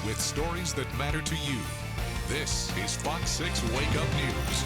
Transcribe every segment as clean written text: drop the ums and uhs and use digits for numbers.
with stories that matter to you. This is Fox 6 Wake Up News.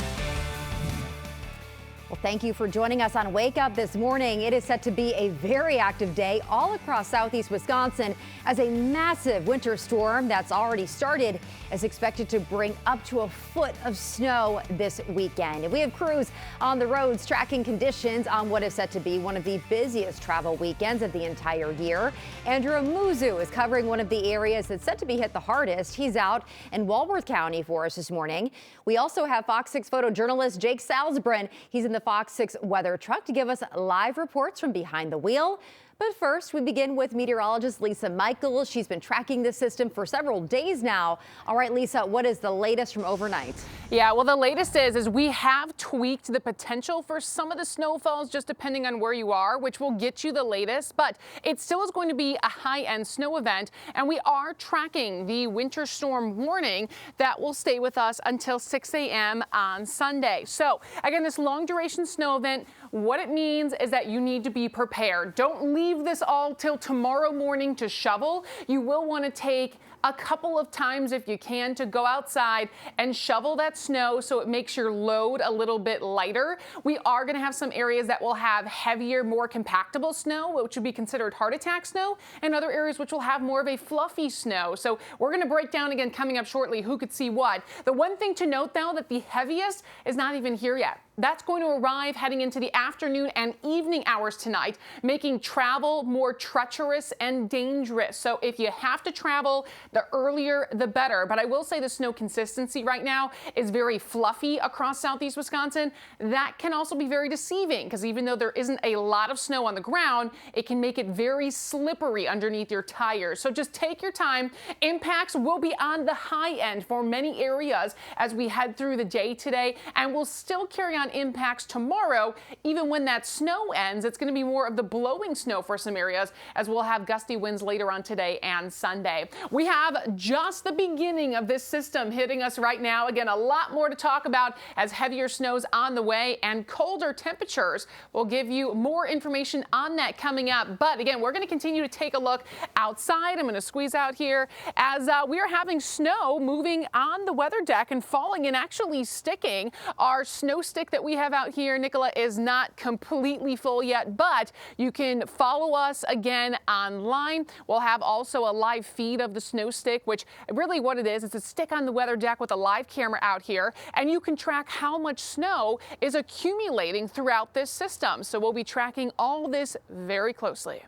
Well, thank you for joining us on Wake Up this morning. It is set to be a very active day all across southeast Wisconsin as a massive winter storm that's already started is expected to bring up to a foot of snow this weekend. And we have crews on the roads tracking conditions on what is set to be one of the busiest travel weekends of the entire year. Andrew Amuzu is covering one of the areas that's set to be hit the hardest. He's out in Walworth County for us this morning. We also have Fox 6 photojournalist Jake Salzbrun. He's in the Fox 6 weather truck to give us live reports from behind the wheel. But first, we begin with meteorologist Lisa Michaels. She's been tracking the system for several days now. All right, Lisa, what is the latest from overnight? Yeah, well, the latest is we have tweaked the potential for some of the snowfalls just depending on where you are, which will get you the latest. But it still is going to be a high-end snow event, and we are tracking the winter storm warning that will stay with us until 6 a.m. on Sunday. So, again, this long-duration snow event, what it means is that you need to be prepared. Don't leave this all till tomorrow morning to shovel. You will want to take a couple of times if you can to go outside and shovel that snow so it makes your load a little bit lighter. We are going to have some areas that will have heavier, more compactable snow, which would be considered heart attack snow, and other areas which will have more of a fluffy snow. So we're going to break down again coming up shortly who could see what. The one thing to note, though, that the heaviest is not even here yet. That's going to arrive heading into the afternoon and evening hours tonight, making travel more treacherous and dangerous. So if you have to travel, the earlier the better. But I will say the snow consistency right now is very fluffy across southeast Wisconsin. That can also be very deceiving because even though there isn't a lot of snow on the ground, it can make it very slippery underneath your tires. So just take your time. Impacts will be on the high end for many areas as we head through the day today, and we'll still carry on impacts tomorrow. Even when that snow ends, it's going to be more of the blowing snow for some areas as we'll have gusty winds later on today and Sunday. We have just the beginning of this system hitting us right now. Again, a lot more to talk about as heavier snow's on the way and colder temperatures. We'll give you more information on that coming up. But again, we're going to continue to take a look outside. I'm going to squeeze out here as we are having snow moving on the weather deck and falling and actually sticking. Our snow stick that we have out here, Nicola, is not completely full yet, but you can follow us again online. We'll have also a live feed of the snow stick, which really what it is, it's a stick on the weather deck with a live camera out here, and you can track how much snow is accumulating throughout this system. So we'll be tracking all this very closely.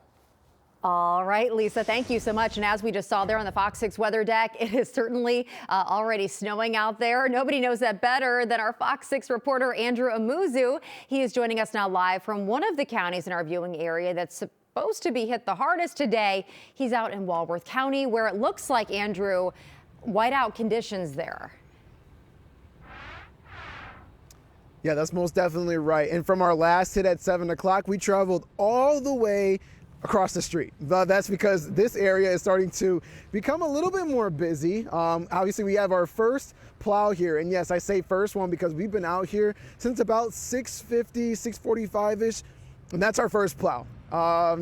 All right, Lisa, thank you so much. And as we just saw there on the Fox 6 weather deck, it is certainly already snowing out there. Nobody knows that better than our Fox 6 reporter, Andrew Amuzu. He is joining us now live from one of the counties in our viewing area that's supposed to be hit the hardest today. He's out in Walworth County, where it looks like, Andrew, whiteout conditions there. Yeah, that's most definitely right. And from our last hit at 7 o'clock, we traveled all the way across the street. That's because this area is starting to become a little bit more busy. Obviously, we have our first plow here. And yes, I say first one because we've been out here since about 6:50, 6:45-ish. And that's our first plow.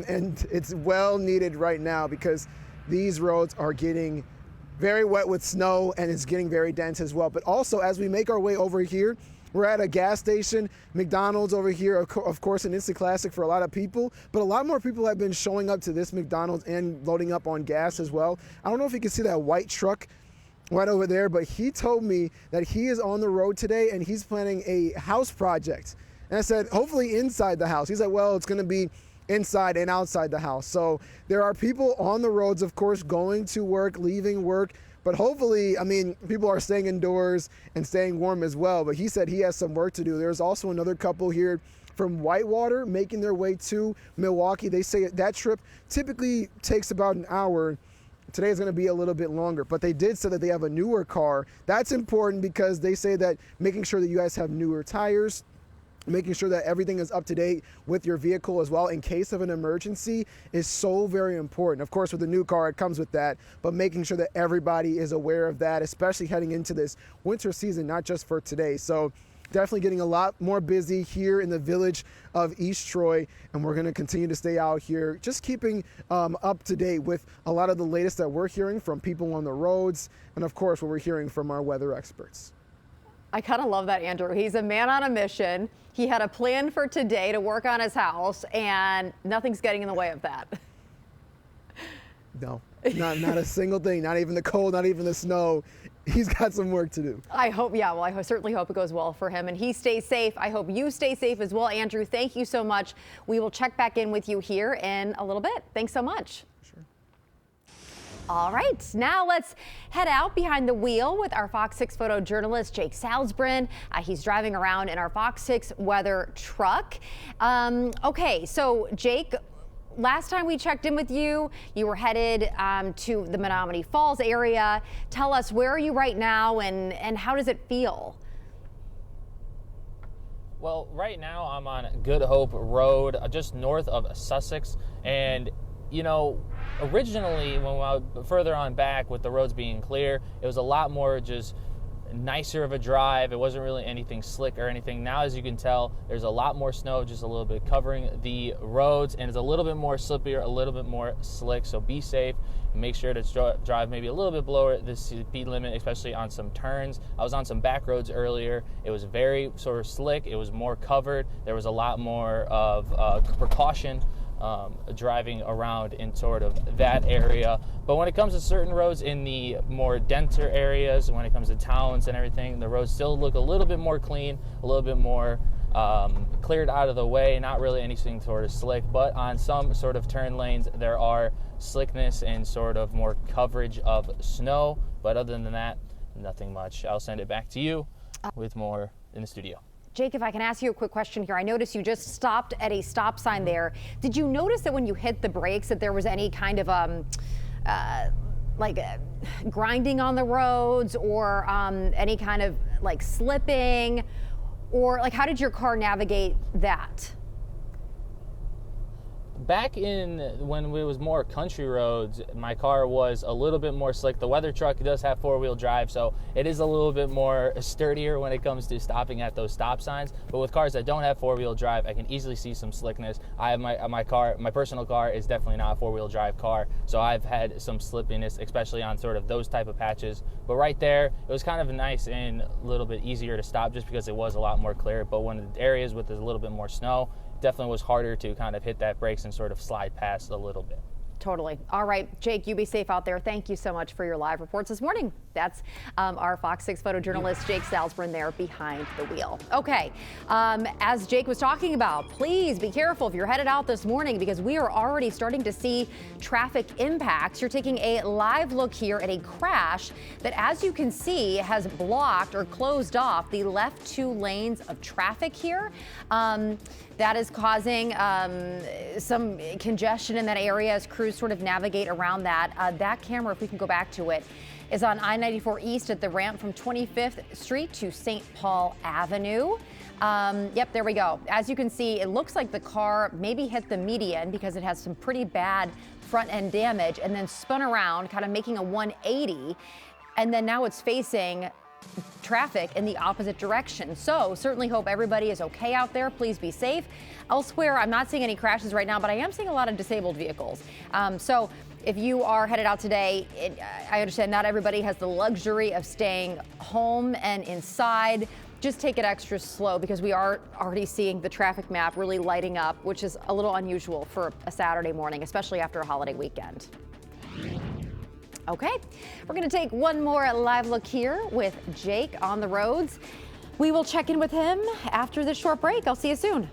And it's well needed right now because these roads are getting very wet with snow and it's getting very dense as well. But also, as we make our way over here, we're at a gas station, McDonald's over here, of course, an instant classic for a lot of people, but a lot more people have been showing up to this McDonald's and loading up on gas as well. I don't know if you can see that white truck right over there, but he told me that he is on the road today and he's planning a house project. And I said, hopefully inside the house. He said, well, it's going to be inside and outside the house. So there are people on the roads, of course, going to work, leaving work. But hopefully, I mean, people are staying indoors and staying warm as well. But he said he has some work to do. There's also another couple here from Whitewater making their way to Milwaukee. They say that trip typically takes about an hour. Today is going to be a little bit longer, but they did say that they have a newer car. That's important because they say that making sure that you guys have newer tires, making sure that everything is up to date with your vehicle as well in case of an emergency is so very important. Of course, with a new car, it comes with that, but making sure that everybody is aware of that, especially heading into this winter season, not just for today. So definitely getting a lot more busy here in the village of East Troy, and we're going to continue to stay out here, just keeping up to date with a lot of the latest that we're hearing from people on the roads, and of course what we're hearing from our weather experts. I kind of love that, Andrew. He's a man on a mission. He had a plan for today to work on his house, and nothing's getting in the way of that. No, not a single thing, not even the cold, not even the snow. He's got some work to do. I hope, yeah, well, I certainly hope it goes well for him and he stays safe. I hope you stay safe as well. Andrew, thank you so much. We will check back in with you here in a little bit. Thanks so much. Sure. All right, now let's head out behind the wheel with our Fox 6 photojournalist, Jake Salzbrun. He's driving around in our Fox 6 weather truck. Okay, so Jake, last time we checked in with you, you were headed to the Menominee Falls area. Tell us, where are you right now and how does it feel? Well, right now I'm on Good Hope Road, just north of Sussex. And, you know, originally when I was further on back with the roads being clear, it was a lot more just nicer of a drive. It wasn't really anything slick or anything. Now, as you can tell, there's a lot more snow just a little bit covering the roads, and it's a little bit more slippier, a little bit more slick. So be safe. Make sure to drive maybe a little bit below the speed limit, especially on some turns. I was on some back roads earlier. It was very sort of slick. It was more covered. There was a lot more of precaution driving around in sort of that area. But when it comes to certain roads in the more denser areas, when it comes to towns and everything, the roads still look a little bit more clean, a little bit more cleared out of the way, not really anything sort of slick. But on some sort of turn lanes, there are slickness and sort of more coverage of snow. But other than that, nothing much. I'll send it back to you with more in the studio. Jake, if I can ask you a quick question here. I noticed you just stopped at a stop sign there. Did you notice that when you hit the brakes that there was any kind of grinding on the roads or any kind of like slipping, or like how did your car navigate that? Back in when it was more country roads, my car was a little bit more slick. The weather truck does have four-wheel drive, so it is a little bit more sturdier when it comes to stopping at those stop signs. But with cars that don't have four-wheel drive, I can easily see some slickness. I have my car, my personal car is definitely not a four-wheel drive car, so I've had some slippiness, especially on sort of those type of patches. But right there, it was kind of nice and a little bit easier to stop just because it was a lot more clear. But when the areas with a little bit more snow, definitely was harder to kind of hit that brakes and sort of slide past a little bit. Totally. All right, Jake, you be safe out there. Thank you so much for your live reports this morning. That's our Fox 6 photojournalist, Jake Salzbrun, there behind the wheel. Okay, as Jake was talking about, please be careful if you're headed out this morning because we are already starting to see traffic impacts. You're taking a live look here at a crash that, as you can see, has blocked or closed off the left two lanes of traffic here. That is causing some congestion in that area as crews sort of navigate around that. That camera, if we can go back to it, is on I-94 East at the ramp from 25th Street to St. Paul Avenue. Yep, there we go. As you can see, it looks like the car maybe hit the median because it has some pretty bad front end damage and then spun around, kind of making a 180. And then now it's facing traffic in the opposite direction. So certainly hope everybody is okay out there. Please be safe. Elsewhere, I'm not seeing any crashes right now, but I am seeing a lot of disabled vehicles. So if you are headed out today, I understand not everybody has the luxury of staying home and inside. Just take it extra slow because we are already seeing the traffic map really lighting up, which is a little unusual for a Saturday morning, especially after a holiday weekend. Okay, we're going to take one more live look here with Jake on the roads. We will check in with him after this short break. I'll see you soon.